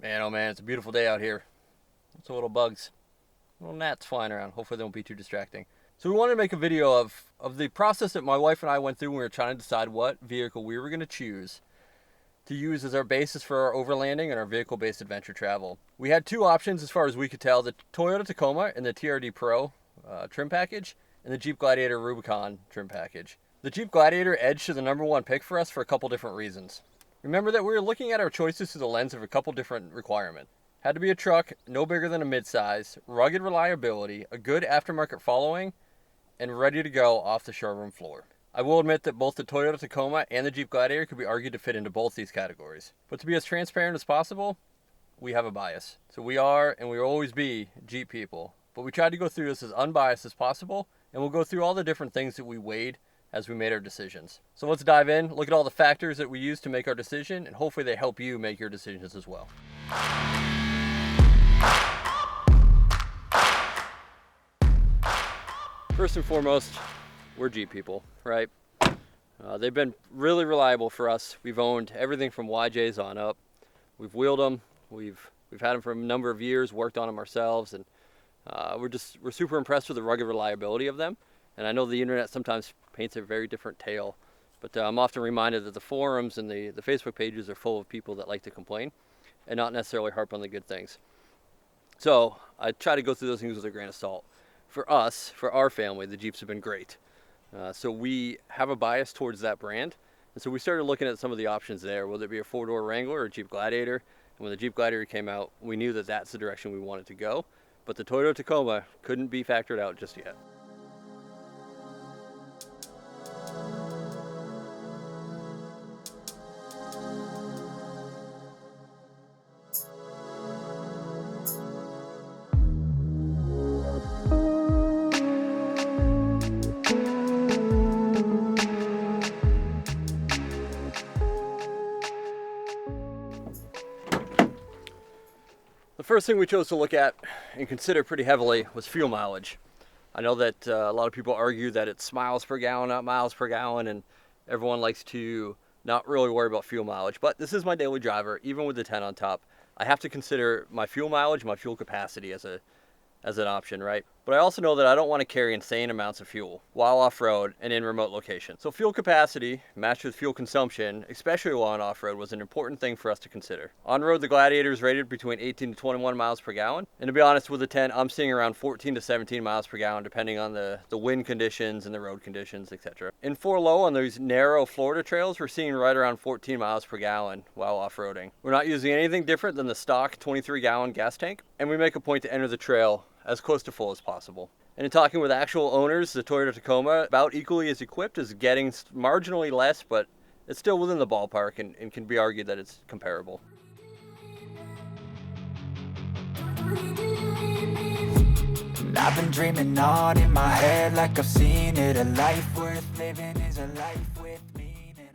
Man, oh man, it's a beautiful day out here. Lots of little bugs, little gnats flying around. Hopefully they won't be too distracting. So we wanted to make a video of the process that my wife and I went through when we were trying to decide what vehicle we were going to choose to use as our basis for our overlanding and our vehicle-based adventure travel. We had two options as far as we could tell: the Toyota Tacoma and the TRD Pro trim package, and the Jeep Gladiator Rubicon trim package. The Jeep Gladiator edged to the #1 pick for us for a couple different reasons. Remember that we were looking at our choices through the lens of a couple different requirements. Had to be a truck, no bigger than a midsize, rugged reliability, a good aftermarket following, and ready to go off the showroom floor. I will admit that both the Toyota Tacoma and the Jeep Gladiator could be argued to fit into both these categories. But to be as transparent as possible, we have a bias. So we are, and we will always be, Jeep people. But we tried to go through this as unbiased as possible, and we'll go through all the different things that we weighed as we made our decisions. So let's dive in, look at all the factors that we used to make our decision, and hopefully they help you make your decisions as well. First and foremost, we're Jeep people, right? They've been really reliable for us. We've owned everything from YJs on up. We've wheeled them. We've had them for a number of years, worked on them ourselves, and we're super impressed with the rugged reliability of them. And I know the internet sometimes paints a very different tale, but I'm often reminded that the forums and the Facebook pages are full of people that like to complain and not necessarily harp on the good things. So I try to go through those things with a grain of salt. For us, for our family, the Jeeps have been great. So we have a bias towards that brand. And so we started looking at some of the options there, whether it be a four-door Wrangler or a Jeep Gladiator. And when the Jeep Gladiator came out, we knew that that's the direction we wanted to go. But the Toyota Tacoma couldn't be factored out just yet. The first thing we chose to look at and consider pretty heavily was fuel mileage. I know that a lot of people argue that it's miles per gallon, not miles per gallon, and everyone likes to not really worry about fuel mileage. But this is my daily driver, even with the 10 on top. I have to consider my fuel mileage, my fuel capacity as an option, right? But I also know that I don't want to carry insane amounts of fuel while off-road and in remote locations. So fuel capacity matched with fuel consumption, especially while on off-road, was an important thing for us to consider. On-road, the Gladiator is rated between 18 to 21 miles per gallon. And to be honest, with the 10, I'm seeing around 14 to 17 miles per gallon, depending on the wind conditions and the road conditions, etc. In 4-low, on these narrow Florida trails, we're seeing right around 14 miles per gallon while off-roading. We're not using anything different than the stock 23-gallon gas tank, and we make a point to enter the trail as close to full as possible. And in talking with actual owners, the Toyota Tacoma, about equally as equipped, is getting marginally less, but it's still within the ballpark and can be argued that it's comparable. I've been dreaming on in my head like I've seen it. A life worth living is a life with meaning.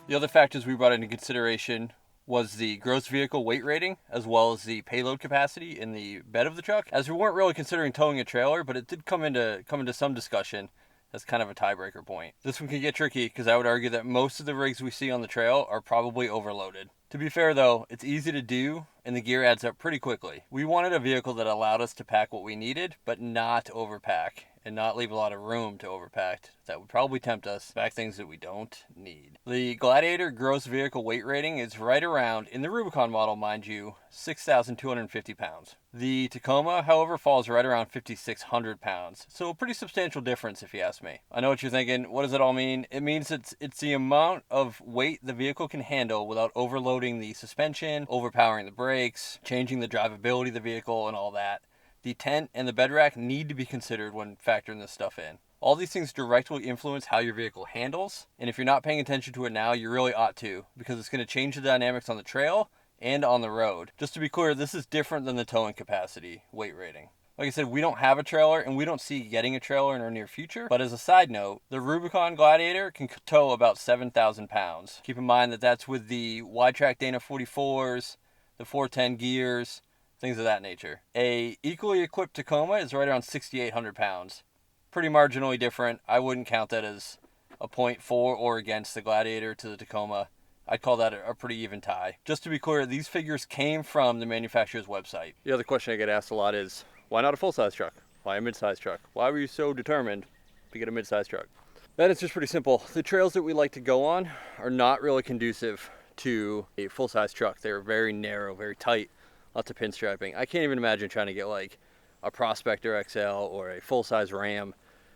The other factors we brought into consideration was the gross vehicle weight rating, as well as the payload capacity in the bed of the truck, as we weren't really considering towing a trailer, but it did come into some discussion as kind of a tiebreaker point. This one can get tricky because I would argue that most of the rigs we see on the trail are probably overloaded. To be fair though, it's easy to do and the gear adds up pretty quickly. We wanted a vehicle that allowed us to pack what we needed, but not overpack and not leave a lot of room to overpack. That would probably tempt us to pack things that we don't need. The Gladiator gross vehicle weight rating is right around, in the Rubicon model mind you, 6,250 pounds. The Tacoma, however, falls right around 5,600 pounds. So a pretty substantial difference if you ask me. I know what you're thinking. What does it all mean? It means it's the amount of weight the vehicle can handle without overloading the suspension, overpowering the brakes, changing the drivability of the vehicle and all that. The tent and the bed rack need to be considered when factoring this stuff in. All these things directly influence how your vehicle handles, and if you're not paying attention to it now, you really ought to, because it's going to change the dynamics on the trail and on the road. Just to be clear, this is different than the towing capacity weight rating. Like I said, we don't have a trailer, and we don't see getting a trailer in our near future. But as a side note, the Rubicon Gladiator can tow about 7,000 pounds. Keep in mind that that's with the wide-track Dana 44s, the 410 gears, things of that nature. A equally equipped Tacoma is right around 6,800 pounds. Pretty marginally different. I wouldn't count that as a point for or against the Gladiator to the Tacoma. I call that a pretty even tie. Just to be clear, these figures came from the manufacturer's website. The other question I get asked a lot is, why not a full-size truck? Why a mid-size truck? Why were you so determined to get a mid-size truck? That is just pretty simple. The trails that we like to go on are not really conducive to a full-size truck. They're very narrow, very tight, lots of pinstriping. I can't even imagine trying to get like a Prospector XL or a full-size Ram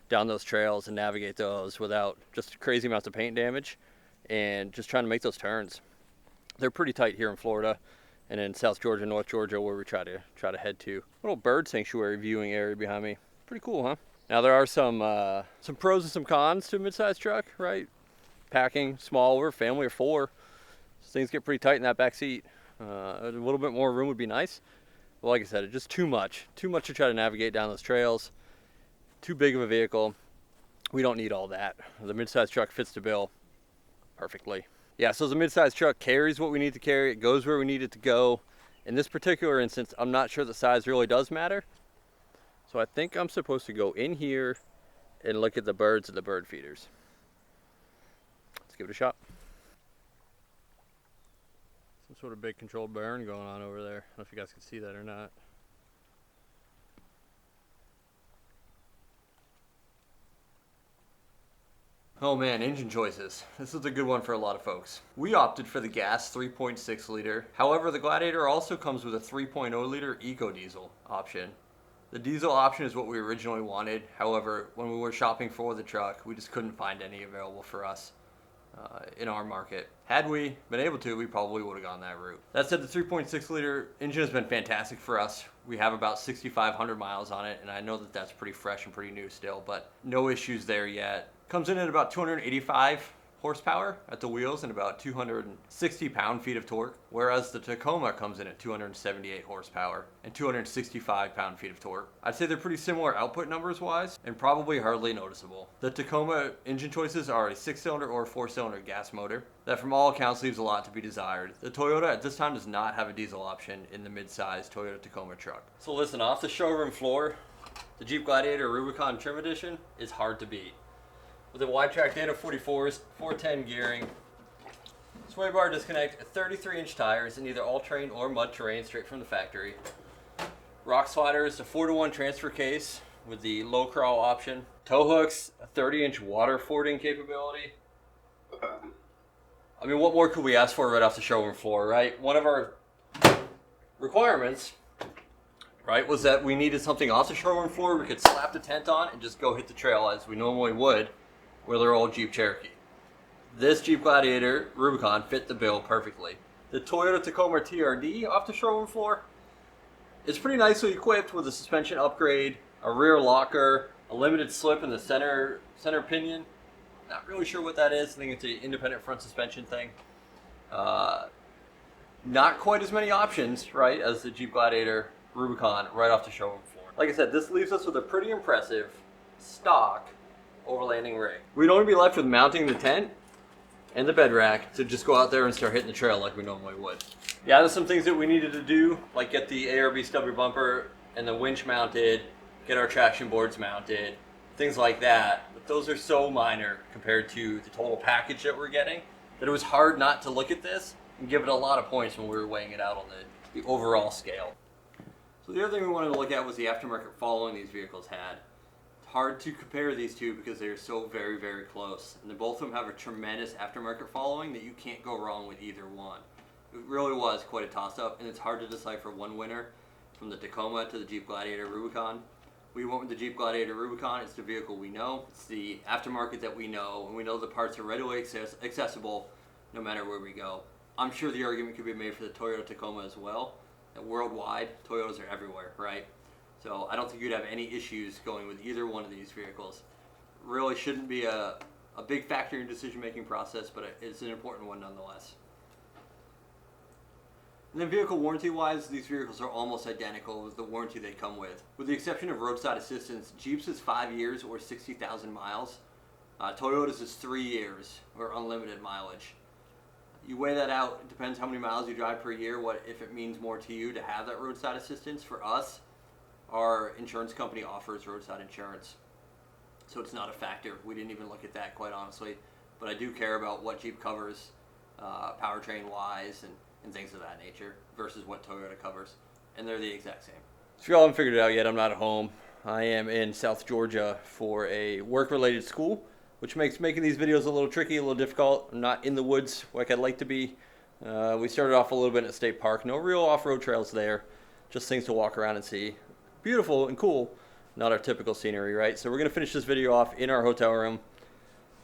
down those trails and navigate those without just crazy amounts of paint damage and just trying to make those turns. They're pretty tight here in Florida and in South Georgia, North Georgia, where we try to head to. Little bird sanctuary viewing area behind me. Pretty cool, huh? Now there are some pros and some cons to a mid-size truck, right? Packing small, we're a family of 4. So things get pretty tight in that back seat. A little bit more room would be nice. But like I said, it's just too much to try to navigate down those trails. Too big of a vehicle. We don't need all that. The mid-size truck fits the bill perfectly. Yeah, so the mid-size truck carries what we need to carry. It goes where we need it to go. In this particular instance, I'm not sure the size really does matter. So I think I'm supposed to go in here and look at the birds and the bird feeders. Let's give it a shot. Some sort of big controlled burn going on over there. I don't know if you guys can see that or not. Oh man, engine choices. This is a good one for a lot of folks. We opted for the gas 3.6 liter. However, the Gladiator also comes with a 3.0 liter eco diesel option. The diesel option is what we originally wanted. However, when we were shopping for the truck, we just couldn't find any available for us in our market. Had we been able to, we probably would have gone that route. That said, the 3.6 liter engine has been fantastic for us. We have about 6,500 miles on it, and I know that that's pretty fresh and pretty new still, but no issues there yet. Comes in at about 285 horsepower at the wheels and about 260 pound-feet of torque, whereas the Tacoma comes in at 278 horsepower and 265 pound-feet of torque. I'd say they're pretty similar output numbers-wise and probably hardly noticeable. The Tacoma engine choices are a 6-cylinder or 4-cylinder gas motor that from all accounts leaves a lot to be desired. The Toyota at this time does not have a diesel option in the mid-size Toyota Tacoma truck. So listen, off the showroom floor, the Jeep Gladiator Rubicon Trim Edition is hard to beat. With a wide track Data 44s, 410 gearing, sway bar disconnect, 33-inch tires in either all-terrain or mud terrain straight from the factory. Rock sliders, a 4-to-1 transfer case with the low crawl option. Tow hooks, a 30-inch water fording capability. I mean, what more could we ask for right off the showroom floor, right? One of our requirements, right, was that we needed something off the showroom floor we could slap the tent on and just go hit the trail as we normally would with our old Jeep Cherokee. This Jeep Gladiator Rubicon fit the bill perfectly. The Toyota Tacoma TRD off the showroom floor is pretty nicely equipped with a suspension upgrade, a rear locker, a limited slip in the center pinion. Not really sure what that is. I think it's an independent front suspension thing. Not quite as many options, right, as the Jeep Gladiator Rubicon right off the showroom floor. Like I said, this leaves us with a pretty impressive stock overlanding rig. We'd only be left with mounting the tent and the bed rack to just go out there and start hitting the trail like we normally would. Yeah, there's some things that we needed to do, like get the ARB stubby bumper and the winch mounted, get our traction boards mounted, things like that. But those are so minor compared to the total package that we're getting that it was hard not to look at this and give it a lot of points when we were weighing it out on the overall scale. So the other thing we wanted to look at was the aftermarket following these vehicles had. Hard to compare these two because they are so very, very close. And both of them have a tremendous aftermarket following that you can't go wrong with either one. It really was quite a toss-up, and it's hard to decipher one winner from the Tacoma to the Jeep Gladiator Rubicon. We went with the Jeep Gladiator Rubicon. It's the vehicle we know. It's the aftermarket that we know, and we know the parts are readily accessible no matter where we go. I'm sure the argument could be made for the Toyota Tacoma as well. That worldwide, Toyotas are everywhere, right? So I don't think you'd have any issues going with either one of these vehicles. Really shouldn't be a big factor in decision-making process, but it's an important one nonetheless. And then vehicle warranty-wise, these vehicles are almost identical with the warranty they come with. With the exception of roadside assistance, Jeep's is 5 years or 60,000 miles. Toyota's is 3 years or unlimited mileage. You weigh that out, it depends how many miles you drive per year, what if it means more to you to have that roadside assistance. For us, our insurance company offers roadside insurance, so it's not a factor. We didn't even look at that, quite honestly, but I do care about what Jeep covers powertrain wise and things of that nature versus what Toyota covers, and they're the exact same. So if y'all haven't figured it out yet, I'm not at home. I am in South Georgia for a work-related school, which makes making these videos a little tricky, a little difficult. I'm not in the woods like I'd like to be. We started off a little bit at State Park. No real off-road trails there, just things to walk around and see. Beautiful and cool, not our typical scenery, right? So we're going to finish this video off in our hotel room.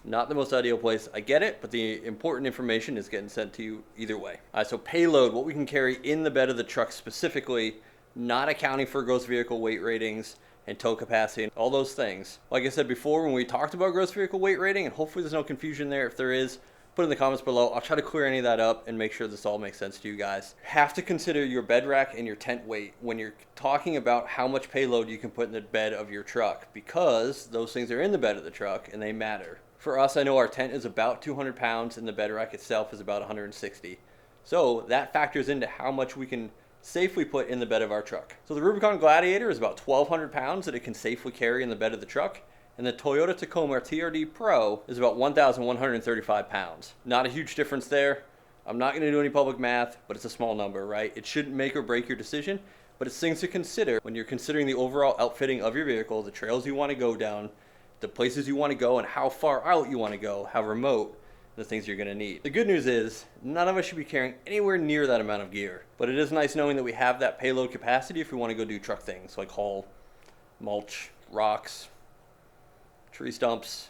Not the most ideal place, I get it, but the important information is getting sent to you either way. All right, so payload, what we can carry in the bed of the truck specifically, not accounting for gross vehicle weight ratings and tow capacity and all those things. Like I said before, when we talked about gross vehicle weight rating, and hopefully there's no confusion there. If there is, put in the comments below. I'll try to clear any of that up and make sure this all makes sense to you guys. Have to consider your bed rack and your tent weight when you're talking about how much payload you can put in the bed of your truck, because those things are in the bed of the truck and they matter. For us, I know our tent is about 200 pounds and the bed rack itself is about 160. So that factors into how much we can safely put in the bed of our truck. So the Rubicon Gladiator is about 1,200 pounds that it can safely carry in the bed of the truck. And the Toyota Tacoma TRD Pro is about 1,135 pounds. Not a huge difference there. I'm not going to do any public math, but it's a small number, right? It shouldn't make or break your decision, but it's things to consider when you're considering the overall outfitting of your vehicle, the trails you want to go down, the places you want to go, and how far out you want to go, how remote, the things you're going to need. The good news is none of us should be carrying anywhere near that amount of gear, but it is nice knowing that we have that payload capacity if we want to go do truck things like haul, mulch, rocks, tree stumps,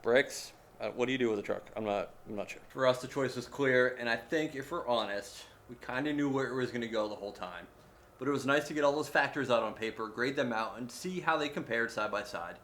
bricks. What do you do with a truck? I'm not sure. For us, the choice was clear, and I think if we're honest, we kind of knew where it was going to go the whole time. But it was nice to get all those factors out on paper, grade them out, and see how they compared side by side,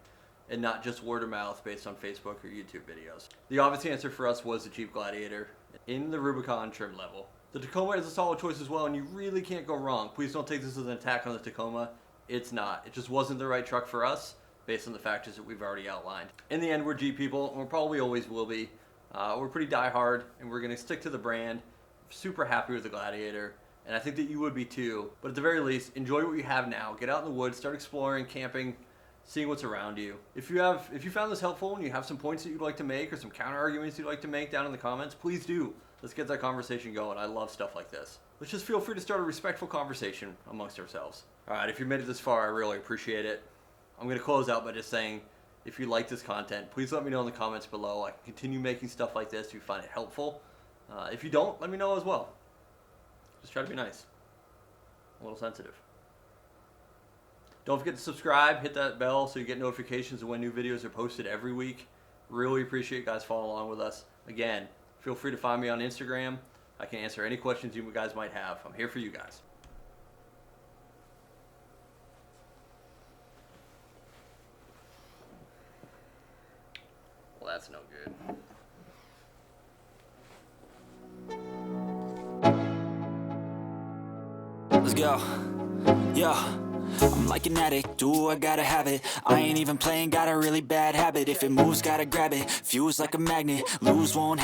and not just word of mouth based on Facebook or YouTube videos. The obvious answer for us was the Jeep Gladiator in the Rubicon trim level. The Tacoma is a solid choice as well, and you really can't go wrong. Please don't take this as an attack on the Tacoma. It's not. It just wasn't the right truck for us based on the factors that we've already outlined. In the end, we're Jeep people, and we probably always will be. We're pretty die-hard, and we're going to stick to the brand. Super happy with the Gladiator, and I think that you would be too. But at the very least, enjoy what you have now. Get out in the woods, start exploring, camping, seeing what's around you. If you found this helpful and you have some points that you'd like to make or some counter arguments you'd like to make down in the comments, please do. Let's get that conversation going. I love stuff like this. Let's just feel free to start a respectful conversation amongst ourselves. All right, if you made it this far, I really appreciate it. I'm going to close out by just saying, if you like this content, please let me know in the comments below. I can continue making stuff like this if you find it helpful. If you don't, let me know as well. Just try to be nice. A little sensitive. Don't forget to subscribe, hit that bell so you get notifications of when new videos are posted every week. Really appreciate you guys following along with us. Again, feel free to find me on Instagram. I can answer any questions you guys might have. I'm here for you guys. Well, that's no good. Let's go. Yeah. I'm like an addict, do I gotta have it. I ain't even playing, got a really bad habit. If it moves, gotta grab it. Fuse like a magnet, lose won't